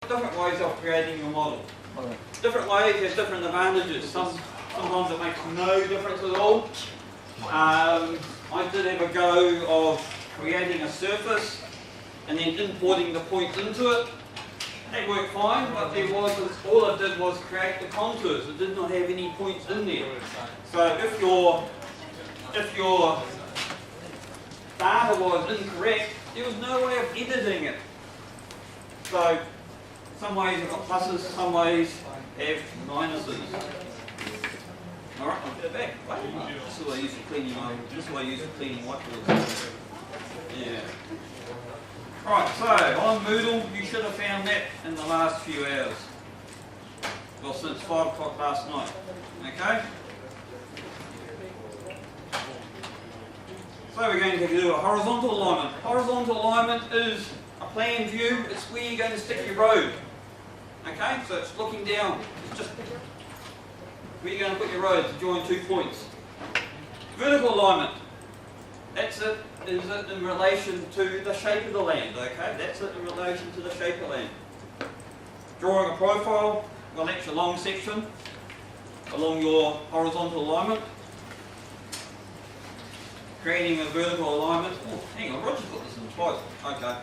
different ways of creating your model. Different ways have different advantages. Sometimes it makes no difference at all. I did have a go of creating a surface and then importing the points into it. That worked fine, but all it did was create the contours. It did not have any points in there. So if your data was incorrect, there was no way of editing it. So some ways have got pluses, some ways have minuses. Alright, I'll get it back. This is what I use for cleaning whiteboards. Yeah. Right, so on Moodle, you should have found that in the last few hours. Well, since 5 o'clock last night. Okay? So we're going to do a horizontal alignment. Horizontal alignment is a plan view. It's where you're going to stick your road. Okay? So it's looking down. It's just where you're going to put your road to join 2 points. Vertical alignment. That's it. Is it in relation to the shape of the land, okay? That's it in relation to the shape of the land. Drawing a profile, well that's your long section along your horizontal alignment. Creating a vertical alignment. Oh, hang on, Roger's got this in twice. Okay.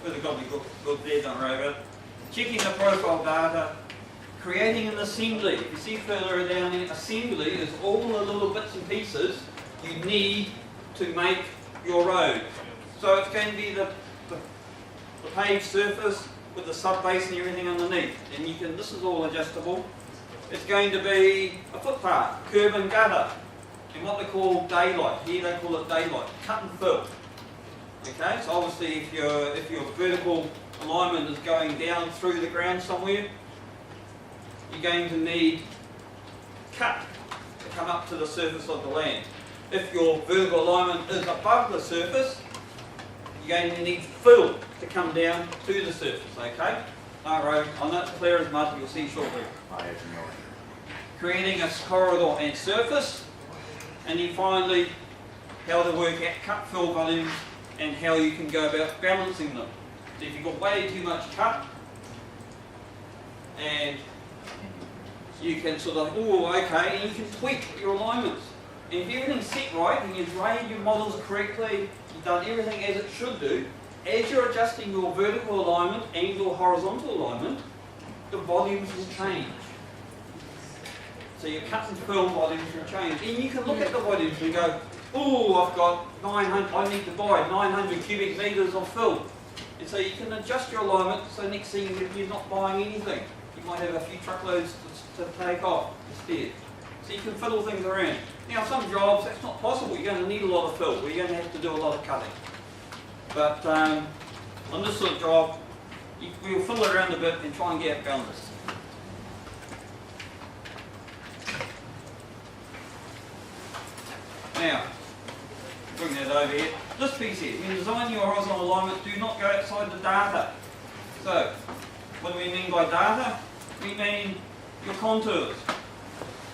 Where's the gobbly good there, don't worry about it. Checking the profile data. Creating an assembly. If you see further down there, assembly is all the little bits and pieces you need to make your road. So it's going to be the paved surface with the subbase and everything underneath. And you can, this is all adjustable. It's going to be a footpath, curb and gutter, and what they call daylight. Here they call it daylight, cut and fill. Okay, so obviously if your vertical alignment is going down through the ground somewhere, you're going to need cut to come up to the surface of the land. If your vertical alignment is above the surface, you're going to need fill to come down to the surface, okay? Alright, I know it's clear as mud, you'll see shortly. Creating a corridor and surface, and then finally, how to work out cut fill volumes and how you can go about balancing them. So if you've got way too much cut, and you can sort of, okay, and you can tweak your alignments. And if everything's set right and you've drained your models correctly, you've done everything as it should do, as you're adjusting your vertical alignment and your horizontal alignment, the volumes will change. So your cut and fill volumes will change. And you can look at the volumes and go, oh, I've got 900, I need to buy 900 cubic metres of fill. And so you can adjust your alignment so next thing you're not buying anything. You might have a few truckloads to take off instead. So you can fiddle things around. Now some jobs that's not possible, you're going to need a lot of fill, you're going to have to do a lot of cutting. But on this sort of job, we'll fiddle around a bit and try and get it balanced. Now, bring that over here. This piece here, when designing your horizontal alignment, do not go outside the data. So, what do we mean by data? We mean your contours.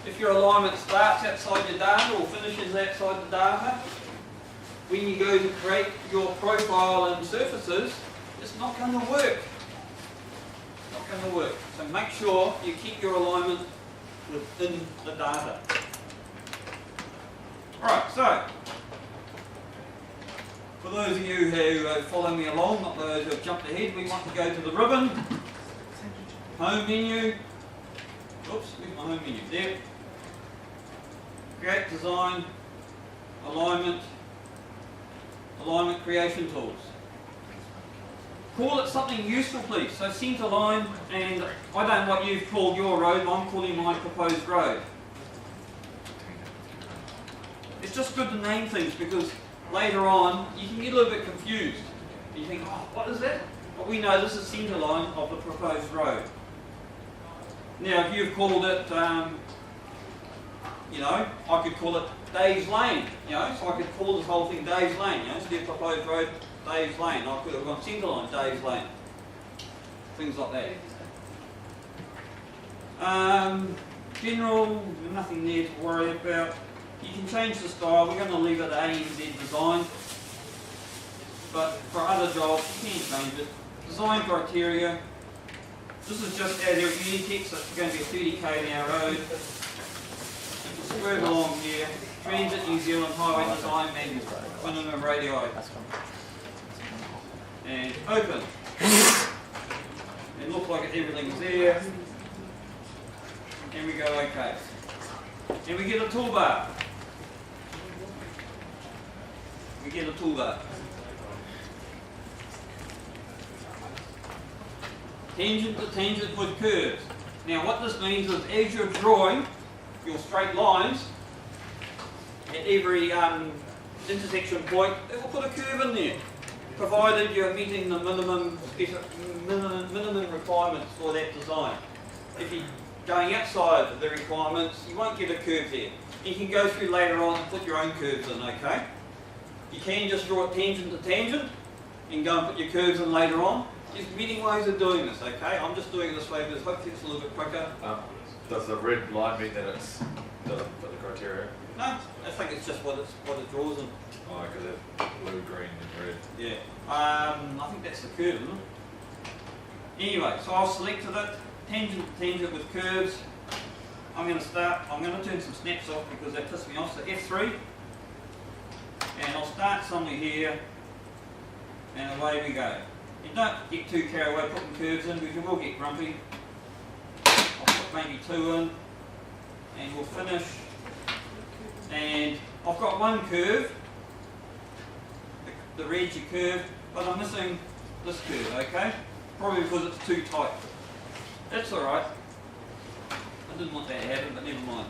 If your alignment starts outside your data or finishes outside the data, when you go to create your profile and surfaces, it's not going to work. It's not going to work. So make sure you keep your alignment within the data. Alright, so for those of you who follow me along, not those who have jumped ahead, we want to go to the ribbon, home menu, oops, where's my home menu? There. Create, design, alignment creation tools. Call it something useful please. So centre line, and I don't know what you've called your road, but I'm calling mine proposed road. It's just good to name things because later on you can get a little bit confused. You think, oh, what is that? But we know this is centre line of the proposed road. Now if you've called it you know, I could call it Dave's Lane, you know, so I could call this whole thing Dave's Lane, you know, instead of proposed road, Dave's Lane. I could have gone centre line, Dave's Lane. Things like that. General, nothing there to worry about. You can change the style, we're going to leave it ANZ design. But for other jobs, you can change it. Design criteria, This is just as your Unitech, so it's going to be a 30 km road. Swerve along here. Transit New Zealand Highway Design Manual. Minimum radii. And open. It looks like everything's there. And we go OK. And we get a toolbar. Tangent to tangent with curves. Now what this means is as you're drawing your straight lines, at every intersection point, it will put a curve in there, provided you're meeting the minimum requirements for that design. If you're going outside of the requirements, you won't get a curve there. You can go through later on and put your own curves in, okay? You can just draw a tangent to tangent and go and put your curves in later on. There's many ways of doing this, okay? I'm just doing it this way because hopefully it's a little bit quicker. Does the red line mean that it's the criteria? No, I think it's just what it draws in. Oh, because they're blue, green and red. Yeah. I think that's the curve, isn't it? Anyway, so I've selected it. Tangent to tangent with curves. I'm going to turn some snaps off because that pissed me off. So F3. And I'll start somewhere here. And away we go. You don't get too carried away putting curves in because you will get grumpy. I'll put maybe 2 in. And we'll finish. And I've got one curve. The Reggie curve. But I'm missing this curve, okay? Probably because it's too tight. That's alright. I didn't want that to happen, but never mind.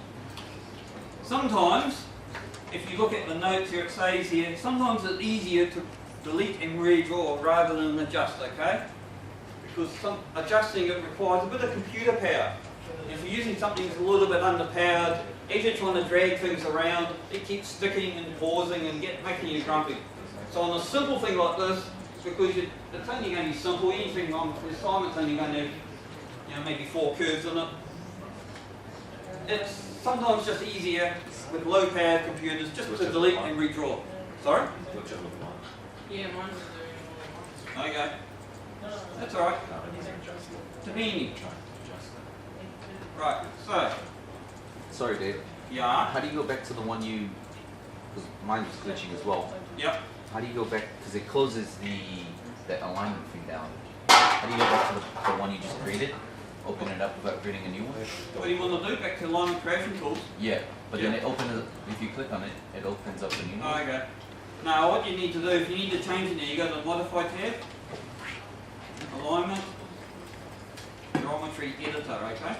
Sometimes, if you look at the notes here, it says here, sometimes it's easier to delete and redraw rather than adjust, okay? Because adjusting it requires a bit of computer power. If you're using something that's a little bit underpowered, as you're trying to drag things around, it keeps sticking and pausing and making you grumpy. So on a simple thing like this, because it's only going to be simple, anything on the assignment's only going to have maybe 4 curves in it. It's sometimes just easier with low powered computers just to delete and redraw. Sorry? Yeah, mine's doing Okay. That's alright. Tabini. Right, so. Sorry, Dave. Yeah. How do you go back to the one because mine was glitching as well. Yep. How do you go back, because it closes that alignment thing down. How do you go back to the one you just created? Open it up without creating a new one? What do you want to do? Back to alignment creation tools? Yeah, but then it opens, if you click on it, it opens up a new one. Okay. Now what you need to do, if you need to change it now, you go to the Modify tab, Alignment, Geometry Editor, okay?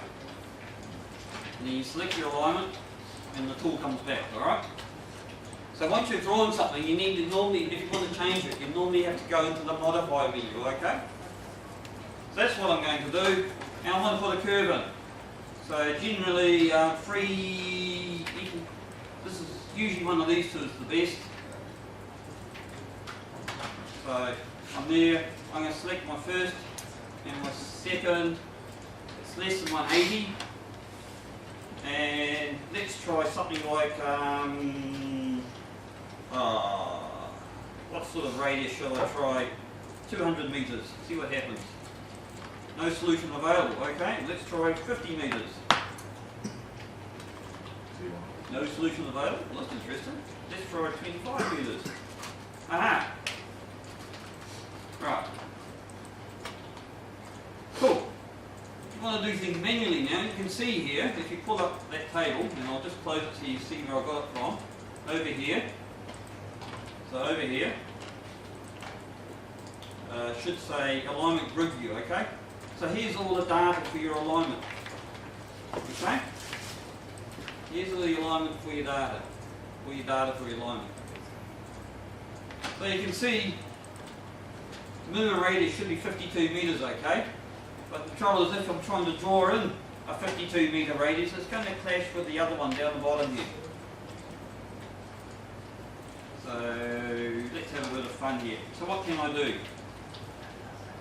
And then you select your alignment and the tool comes back, alright? So once you've drawn something, you need to normally, if you want to change it, you normally have to go into the Modify menu, okay? So that's what I'm going to do. Now I want to put a curve in. So generally, this is usually one of these two is the best. So I'm there, I'm going to select my first and my second. It's less than 180. And let's try something like, what sort of radius shall I try? 200 metres, see what happens. No solution available, okay, let's try 50 metres. No solution available, well, that's interesting. Let's try 25 metres. Aha! Right. Cool. If you want to do things manually now, you can see here, if you pull up that table, and I'll just close it so you see where I got it from, over here. So over here, should say alignment grid view, okay? So here's all the data for your alignment, okay? Here's all the alignment for your data, for your alignment. So you can see the minimum radius should be 52 metres, okay? But the trouble is if I'm trying to draw in a 52 metre radius, it's going to clash with the other one down the bottom here. So let's have a bit of fun here. So what can I do?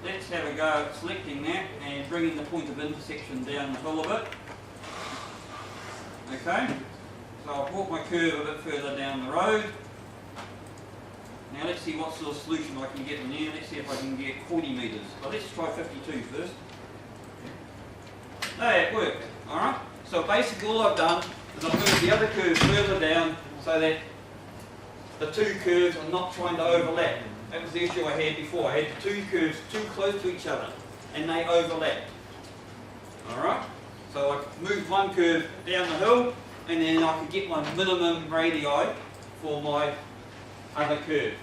Let's have a go at selecting that and bringing the point of intersection down the hill a bit. Okay, so I've brought my curve a bit further down the road. Now let's see what sort of solution I can get in there. Let's see if I can get 40 metres. But let's try 52 first. It worked. Alright? So basically all I've done is I've moved the other curve further down so that the two curves are not trying to overlap. That was the issue I had before. I had the two curves too close to each other and they overlapped. Alright? So I moved one curve down the hill and then I could get my minimum radii for my other curve.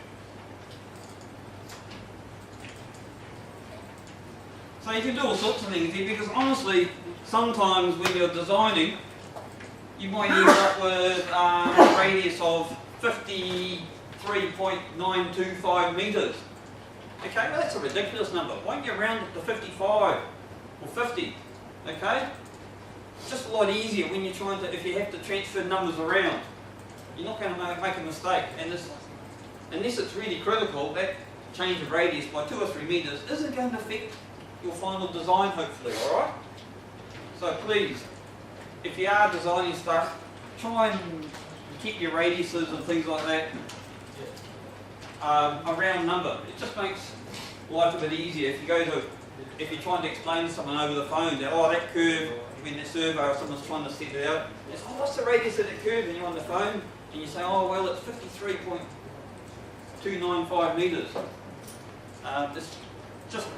So you can do all sorts of things here because honestly, sometimes when you're designing, you might end up with a radius of 53.925 metres. Okay, well that's a ridiculous number. Why don't you round it to 55 or 50? Okay? It's just a lot easier when you're trying to, if you have to transfer numbers around. You're not going to make a mistake. And this, unless it's really critical, that change of radius by 2 or 3 metres isn't going to affect your final design, hopefully, alright? So please, if you are designing stuff, try and keep your radiuses and things like that a round number. It just makes life a bit easier. If you're trying to explain to someone over the phone that, oh, that curve, when the survey or someone's trying to set it out, it's, oh, what's the radius of that curve? And you're on the phone and you say, oh, well, it's 53.295 metres. It's just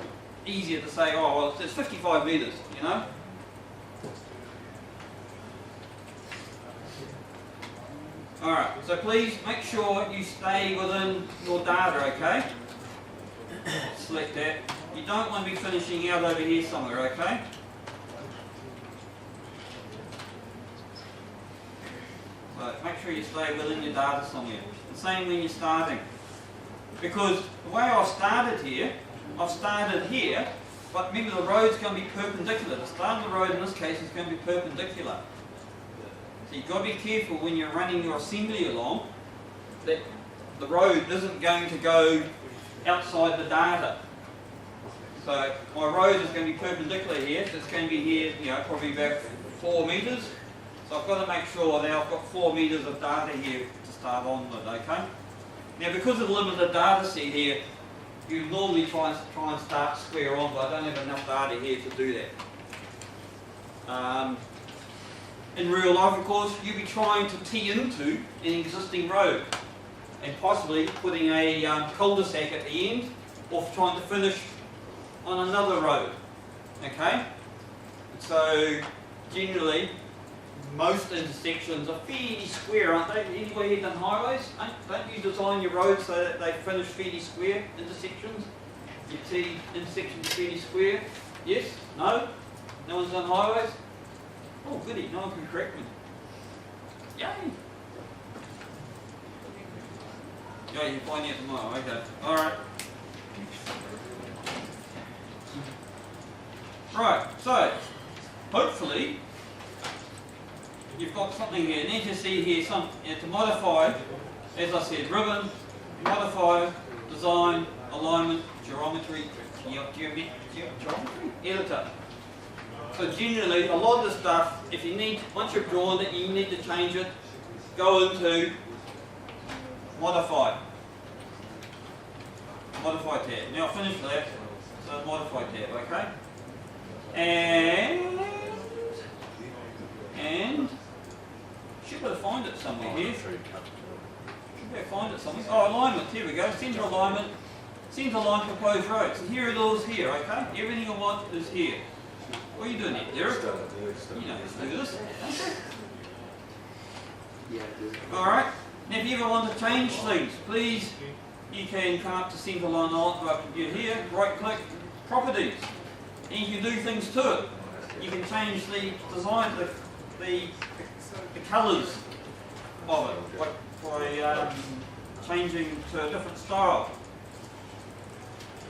easier to say, oh, well, it's 55 metres, you know? Alright, so please make sure you stay within your data, okay? Select that. You don't want to be finishing out over here somewhere, okay? So make sure you stay within your data somewhere. The same when you're starting. Because the way I've started here, but remember the road's going to be perpendicular. The start of the road in this case is going to be perpendicular. So you've got to be careful when you're running your assembly along that the road isn't going to go outside the data. So my road is going to be perpendicular here, so it's going to be here, you know, probably about 4 metres. So I've got to make sure that I've got 4 metres of data here to start on with, okay? Now because of the limited data set here, you normally try and start square on, but I don't have enough data here to do that. In real life, of course, you'll be trying to tee into an existing road and possibly putting a cul-de-sac at the end or trying to finish on another road. Okay? So generally, most intersections are fairly square, aren't they? Anyway, you've done highways, don't you design your roads so that they finish fairly square intersections? You see intersections fairly square? Yes? No? No one's done highways? Oh, goody, no one can correct me. Yay! Yeah, you're finding out tomorrow, okay. Alright. Right, so, hopefully, you've got something here. You need to see here to modify, as I said, ribbon, modify, design, alignment, geometry, editor. So generally, a lot of the stuff, if you need, once you've drawn it, you need to change it, go into modify. Modify tab. Now finish that, so modify tab, okay? And should be able to find it somewhere here. Should be able to find it somewhere. Oh, alignment, here we go. Centre alignment. Centre line proposed road. So here it all is here, okay? Everything I want is here. What are you doing here, Derek? You know how to do this, don't you? Alright. Now if you ever want to change things, please, you can come up to centre line, go up here, right click, properties. And you can do things to it. You can change the design, the colours of it by changing to a different style.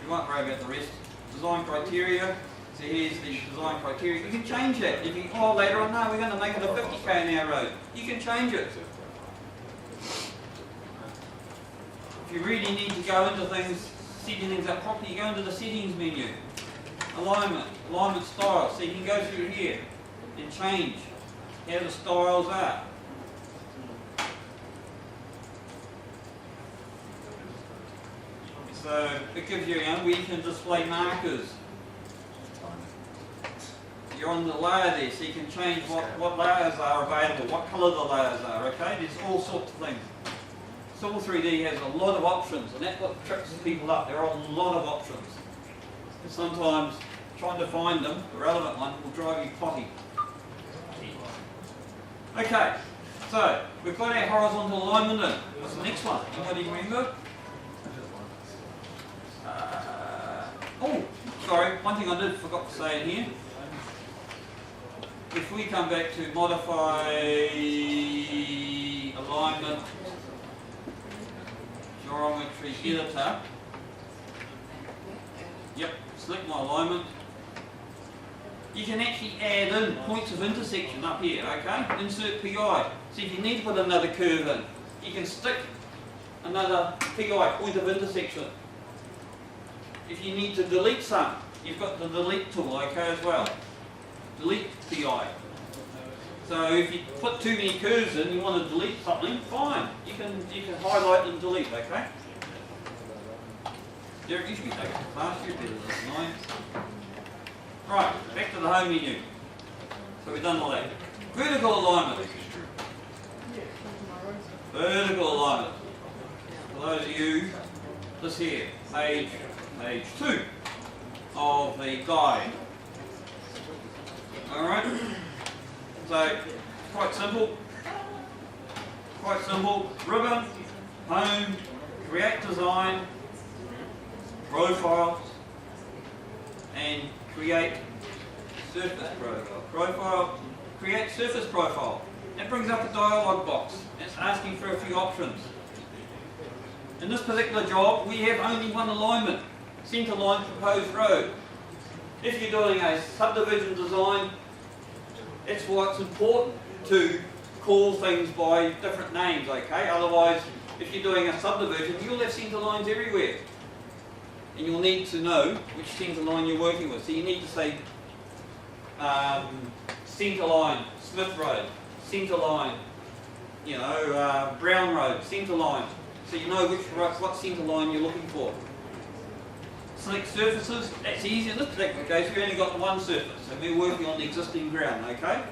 You won't worry about the rest. Design criteria. So here's the design criteria. You can change that. You can, oh, later on, no, we're going to make it a 50 km/h road. You can change it. If you really need to go into things, setting things up properly, you go into the settings menu. Alignment style. So you can go through here and change how the styles are. So it gives you, where you can display markers. you're on the layer there, so you can change what layers are available, what colour the layers are, okay? There's all sorts of things. Civil3d has a lot of options, and that's what trips people up. There are a lot of options. And sometimes trying to find them, the relevant one, will drive you potty. Okay, so we've got our horizontal alignment in. What's the next one? Anybody remember? Oh, sorry, one thing I forgot to say in here. If we come back to modify alignment, geometry editor, yep, select my alignment. You can actually add in points of intersection up here, okay? Insert PI. So if you need to put another curve in, you can stick another PI, point of intersection. If you need to delete some, you've got the delete tool, okay, as well. Delete PI. So if you put too many curves in, you want to delete something, fine. You can highlight and delete, okay? Derek, you should be taking a class, you're better than mine. Right, back to the home menu. So we've done all that. Vertical alignment. Vertical alignment. For those of you, this here, page 2 of the guide. Alright? So, quite simple. Quite simple. Ribbon, home, create design, profile, and create surface profile. Profile, create surface profile. That brings up a dialog box. It's asking for a few options. In this particular job, we have only one alignment. Centre line proposed road. If you're doing a subdivision design, that's why it's important to call things by different names, okay? Otherwise, if you're doing a subdivision, you'll have centre lines everywhere. And you'll need to know which centre line you're working with. So you need to say centre line, Smith Road, centre line, Brown Road, centre line. So you know what centre line you're looking for. Select surfaces, that's easy. In this particular case, we've only got the one surface, so we're working on the existing ground, okay?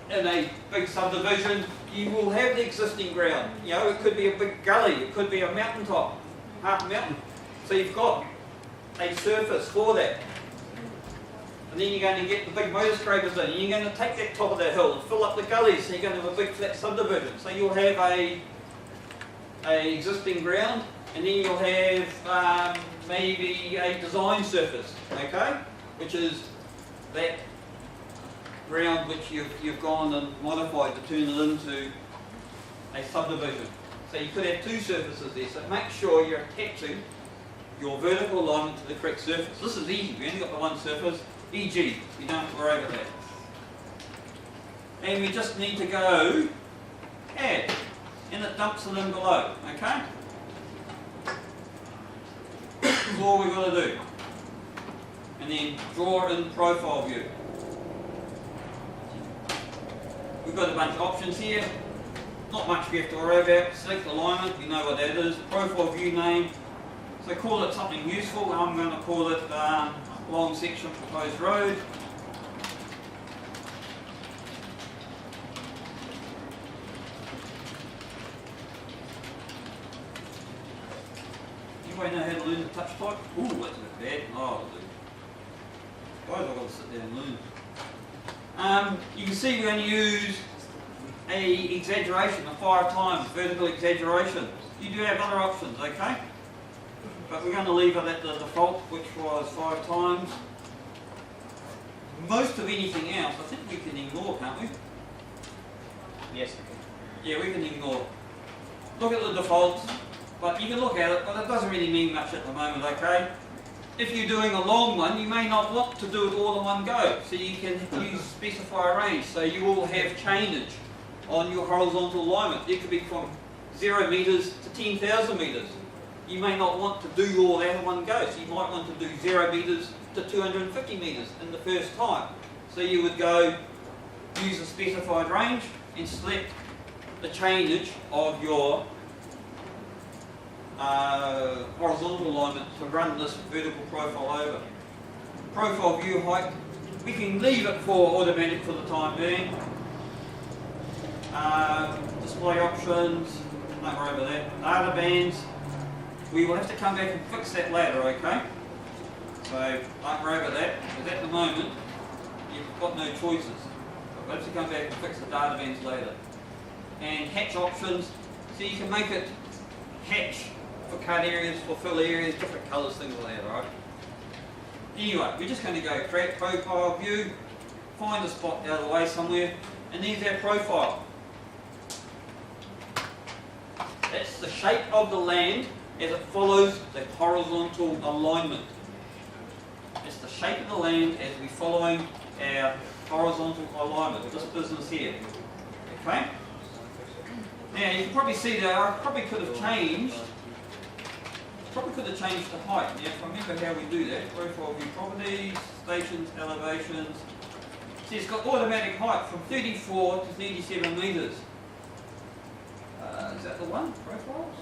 In a big subdivision, you will have the existing ground. You know, it could be a big gully, it could be a mountaintop, half a mountain. So you've got a surface for that. And then you're going to get the big motor scrapers in, and you're going to take that top of that hill and fill up the gullies, so you're going to have a big flat subdivision. So you'll have a existing ground, and then you'll have maybe a design surface, okay? Which is that ground which you've gone and modified to turn it into a subdivision. So you could have two surfaces there, so make sure you're attaching your vertical alignment to the correct surface. This is easy, we only got the one surface, e.g. you don't have to worry about that. And we just need to go add, and it dumps it in below, okay? That's all we've got to do. And then draw in profile view. We've got a bunch of options here. Not much we have to worry about. Select alignment, we know what that is. Profile view name. So call it something useful. I'm going to call it long section proposed road. Anybody know how to learn the touch type? Ooh, that's a bit bad. Oh, guys, I've got to sit there and learn. You can see we're going to use a exaggeration of 5 times, vertical exaggeration. You do have other options, okay? But we're going to leave it at the default, which was 5 times. Most of anything else, I think we can ignore, can't we? Yes, we can. Yeah, we can ignore. Look at the defaults, but you can look at it, but it doesn't really mean much at the moment, okay? If you're doing a long one, you may not want to do it all in one go, so you can use specify range, so you will have changeage on your horizontal alignment. It could be from 0 metres to 10,000 metres. You may not want to do all that in one go, so you might want to do 0 metres to 250 metres in the first time. So you would go use a specified range and select the changeage of your horizontal alignment to run this vertical profile over. profile view height, we can leave it for automatic for the time being. Display options, don't worry about that. Data bands, we will have to come back and fix that later, okay? So don't worry about that, because at the moment you've got no choices. We'll have to come back and fix the data bands later. And hatch options, so you can make it hatch for cut areas, for fill areas, different colours, things like that, right? Anyway, we're just going to go create profile view, find a spot out of the way somewhere, and there's our profile. That's the shape of the land as it follows the horizontal alignment. It's the shape of the land as we're following our horizontal alignment, this business here. Okay? Now you can probably see that I probably could have changed the height. Now if I remember how we do that, profile view properties, stations, elevations. See, it's got automatic height from 34 to 37 metres. Is that the one? Profiles?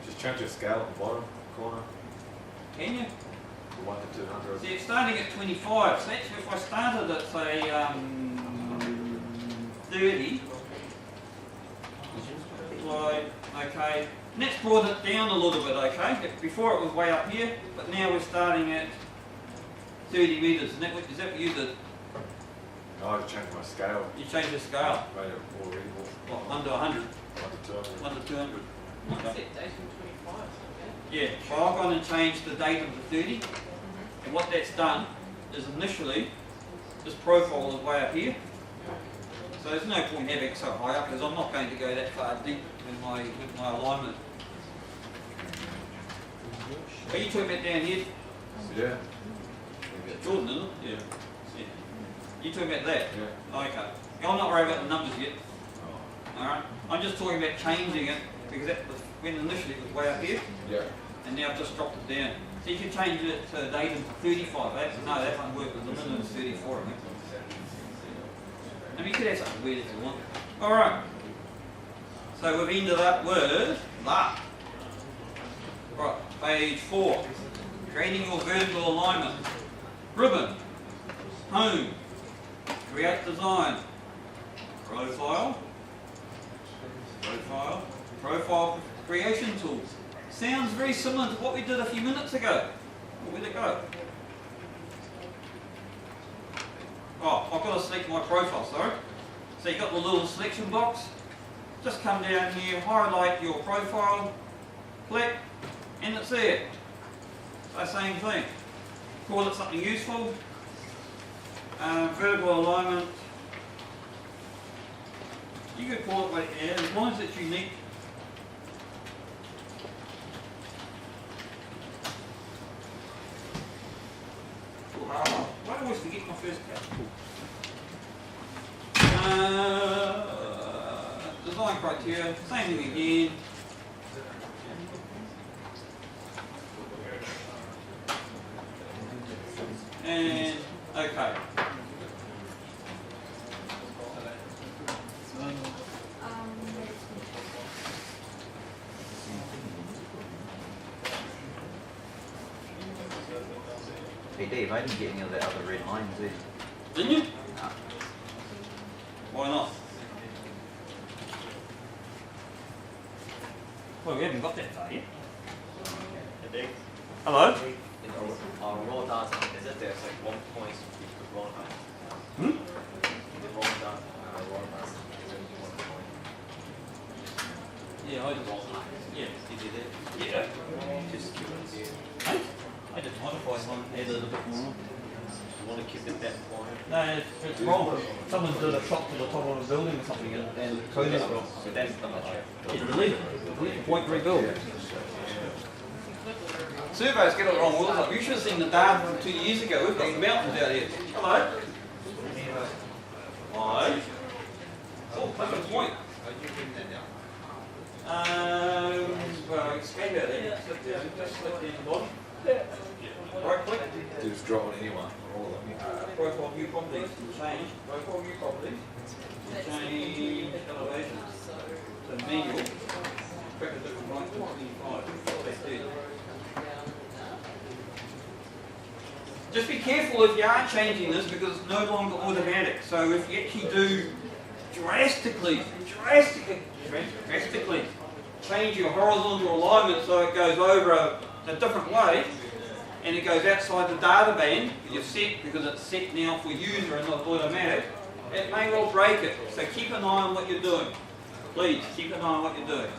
Just change your scale at the bottom corner. Can you? From 1 to 200. See, it's starting at 25. So actually, if I started at say 30, like, okay, and that's brought it down a little bit, okay? Before it was way up here, but now we're starting at 30 metres. Is that what you did? No, I just changed my scale. You changed the scale. Made it more readable. What, 1 to 100? 1 to 200. 1 to 200. Okay. Okay. Yeah, so I've gone and changed the datum to 30, and what that's done is initially this profile is way up here, so there's no point having it so high up because I'm not going to go that far deep with my alignment. Are you talking about down here? Yeah. Jordan, isn't it? Yeah. You talking about that? Yeah. Okay. I'm not worried about the numbers yet. Alright? I'm just talking about changing it because that was when initially it was way up here. Yeah. And now I've just dropped it down. So you can change it to datum to 35. No, that won't work because the minimum is 34, I think. I mean, you could have something weird if you want. Alright. So we've ended up with that. Right, page 4. Creating your vertical alignment. Ribbon. Home. Create design. Profile. Profile. Profile creation tools. Sounds very similar to what we did a few minutes ago. Where'd it go? Oh, I've got to select my profile, sorry. So you've got the little selection box. Just come down here, highlight your profile, click, and it's there. So same thing. Call it something useful. Vertical alignment. You could call it like, yeah, as long as it's unique. Why do I always forget my first cap? Design criteria, same thing again. And okay. Hey Dave, I didn't get any of the other red lines, did you? Didn't you? No. Why not? Well, we haven't got that far yet. Hello? In our raw data, is it there's like 1 point with raw data? Hmm? The raw data, raw data, is it 1 point? Yeah, I did. Yeah. You did it? Yeah. Just curious. Hey? I just modified one, added a little bit more. You want to keep it that point? No, it's wrong. Someone did a shot to the top of a building or something and coded it wrong. So that's the measure. Yeah, delete it. Delete the point, rebuild. Surveys get it wrong all the time. You should have seen the data from 2 years ago. We've got mountains out here. Hello? Hi. Oh, make a point. Well, expand out there. Just click down the bottom. Right click. Just draw on anyone or all of them. Profile view properties. Change. Profile view properties. Change elevations. So manual. Back to different right to 25. That's it. Just be careful if you are changing this because it's no longer automatic. So if you actually do drastically change your horizontal alignment so it goes over a different way and it goes outside the data band you've set because it's set now for user and not automatic, it may well break it. So keep an eye on what you're doing. Please keep an eye on what you're doing.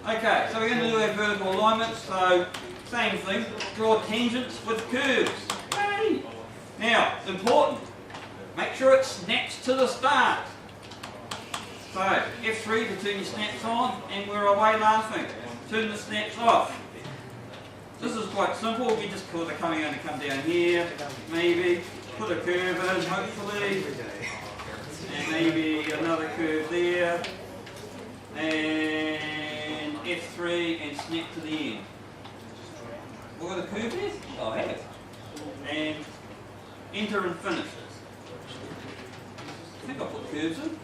Okay, so we're going to do our vertical alignment. So same thing, draw tangents with curves. Hey! Now, important, make sure it snaps to the start. So, F3 to turn your snaps on, and we're away laughing. Turn the snaps off. This is quite simple, we just call the coming going to come down here, maybe, put a curve in, hopefully, and maybe another curve there, and F3 and snap to the end. What got a curve there? Oh, I have. And enter and finish. I think I put curves in.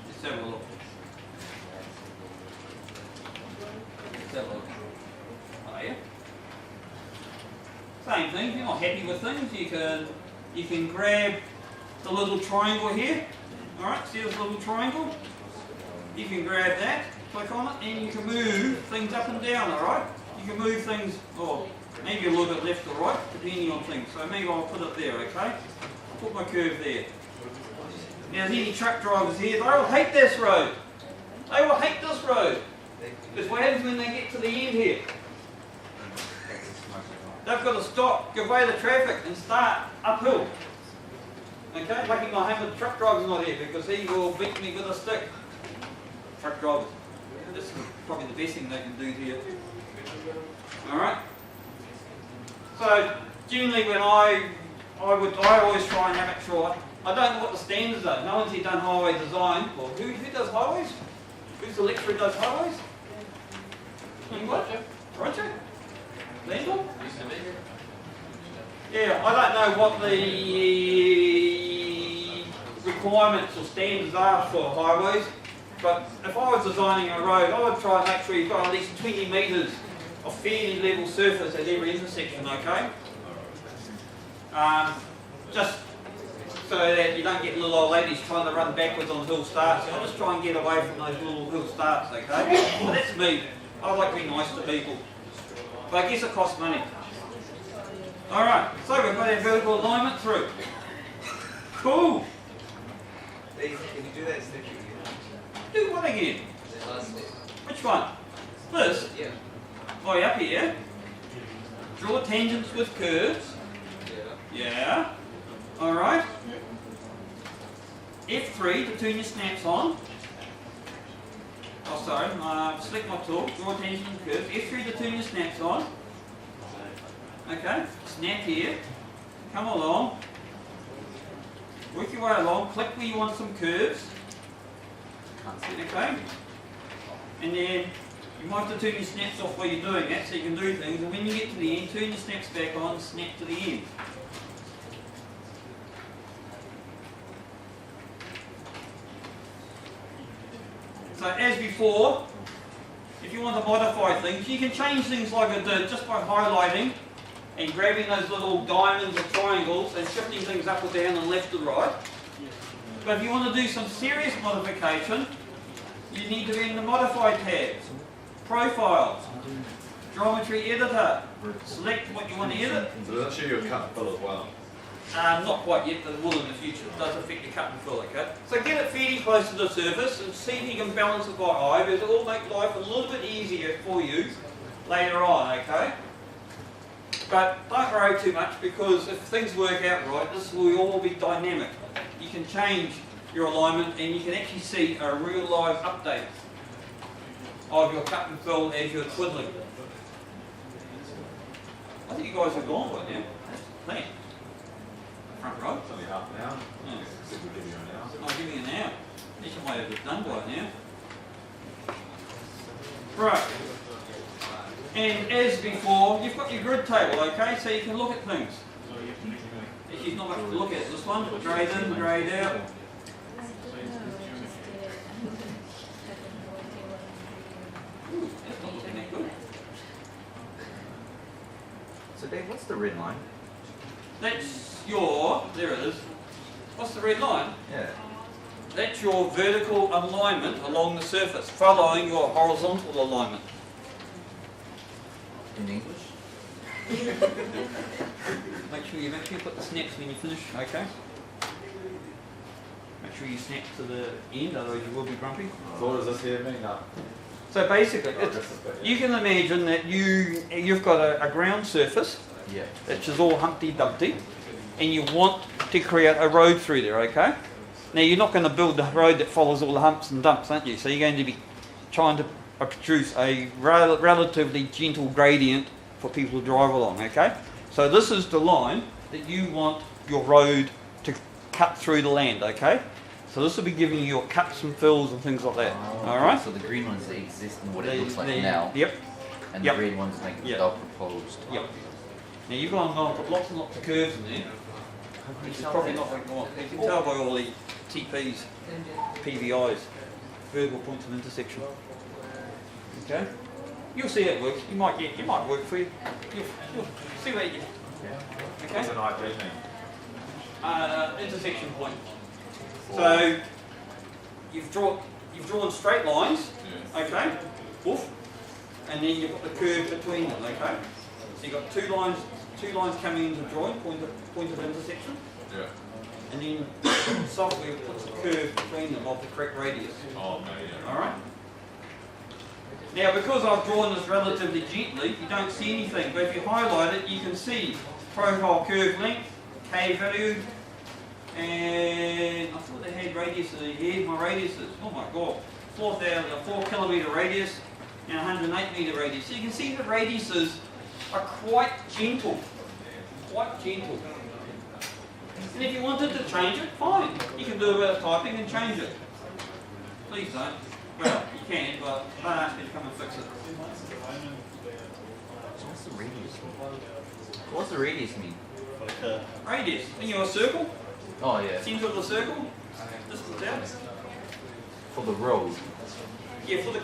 Let's have a look. Let's have a look. Oh yeah. Same thing, if you're not happy with things, you can grab the little triangle here. Alright, see this little triangle? You can grab that, click on it, and you can move things up and down, alright? You can move things, or maybe a little bit left or right, depending on things. So maybe I'll put it there, okay? I'll put my curve there. Now, there's any truck drivers here, they will hate this road. They will hate this road. Because what happens when they get to the end here? They've got to stop, give way the traffic, and start uphill. Okay, lucky my hammered truck driver's not here because he will beat me with a stick. Truck drivers. This is probably the best thing they can do here. Alright? So, generally when I always try and have it short. I don't know what the standards are. No one's here done highway design. Well, who does highways? Who's the lecturer who does highways? Roger. Roger? Landell? Yeah, I don't know what the requirements or standards are for highways, but if I was designing a road, I would try and make sure you've got at least 20 metres of fairly level surface at every intersection, okay? Just so that you don't get little old ladies trying to run backwards on hill starts. I'll just try and get away from those little hill starts, okay? Well, that's me. I like to be nice to people. But I guess it costs money. Alright, so we've got our vertical alignment through. Cool. Can you do that step again? Do what again? The last step. Which one? This? Yeah. Oh, up here. Draw tangents with curves. Yeah. Yeah. Alright. F3 to turn your snaps on. Oh, sorry. Select my tool. Draw tangents with curves. F3 to turn your snaps on. Okay. Snap here. Come along. Work your way along. Click where you want some curves. Okay. And then you might have to turn your snaps off while you're doing that so you can do things. And when you get to the end, turn your snaps back on, snap to the end. So as before, if you want to modify things, you can change things like I did just by highlighting and grabbing those little diamonds or triangles and shifting things up or down and left to right. But if you want to do some serious modification, you need to be in the Modify tab, Profiles, Geometry Editor, select what you want to edit. So does that show you a cut and fill as well? Not quite yet, but it will in the future. It does affect the cut and fill, okay? So get it fairly close to the surface and see if you can balance it by eye, because it will make life a little bit easier for you later on, okay? But don't worry too much, because if things work out right, this will all be dynamic. You can change your alignment and you can actually see a real live update of your cut and fill as you're twiddling. I think you guys have gone by now. That's the plan. Front row. It's only half an hour. Yeah. Said we'll give you an hour. I'll give you an hour. You should might have it done by now. Right. And as before, you've got your grid table, okay? So you can look at things. Actually, not much to look at. This one, grayed in, grayed out. Ooh, that's not looking that good. So Dave, what's the red line? That's your, there it is. What's the red line? Yeah. That's your vertical alignment along the surface, following your horizontal alignment. In English? Make sure you put the snaps when you finish, okay? Make sure you snap to the end, otherwise you will be grumpy. So what does this here mean now? So basically, Oh, this is good, yeah. you can imagine that you've got a ground surface, Yeah. which is all Humpty Dumpty, and you want to create a road through there, okay? Now you're not going to build the road that follows all the humps and dumps, aren't you? So you're going to be trying to produce a relatively gentle gradient for people to drive along, okay? So this is the line that you want your road to cut through the land, okay? So this will be giving you your cuts and fills and things like that, Oh, alright? So the green ones that exist in what it looks like now, Yep, and Yep. the red ones like Yep. they're proposed. yep. Now you've gone and put lots and lots of curves in there. How can you It's tell probably that? not what you want. You can tell by all the TPs, PVIs, vertical points of intersection. Okay? You'll see it works. It might work for you. You'll see what you get. What does Okay? an IP mean? Intersection point. So you've drawn straight lines, okay? Woof. And then you've got the curve between them, okay? So you've got two lines coming into drawing, point of intersection. Yeah. And then software puts a curve between them of the correct radius. Oh, okay, yeah. Alright? Now because I've drawn this relatively gently, you don't see anything, but if you highlight it, you can see profile curve length, K value, and I thought they had radiuses. Here's my radiuses. Oh my god. 4 kilometre radius and 108 metre radius. So you can see the radiuses are quite gentle. Quite gentle. And if you wanted to change it, fine. You can do a bit of typing and change it. Please don't. Well, you can, but don't ask me to come and fix it. So what's the radius mean? What's the radius mean? Radius. In your circle, Oh yeah. centre of the circle, distance out. For the road. Yeah, for the